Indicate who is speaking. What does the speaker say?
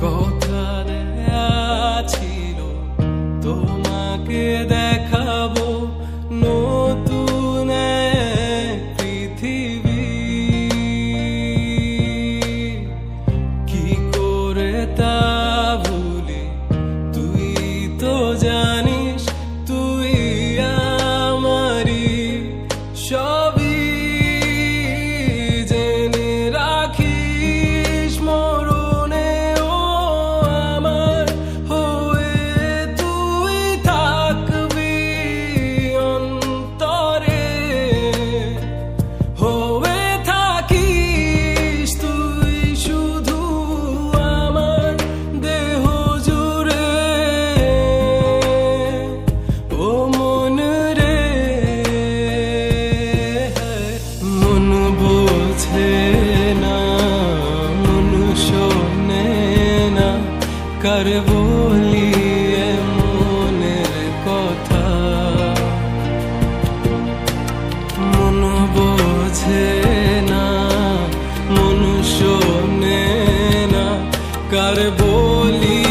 Speaker 1: কথা দেয়া ছিল তোমাকে দেখাবো নতুন এক পৃথিবী। কি করে তা ভুলি, তুই তো জানিস তুই আমারই সবই। জেনে রাখিস মরণেও আমার হয়ে তুই থাকবি অন্তরে, হয়ে থাকিস তুই শুধু আমার দেহ জুড়ে। ও মন রে, মন বোঝে না, মন শোনে না, কার বলি মনের কথা। মন বোঝে না, মন শোনে না, কার বলি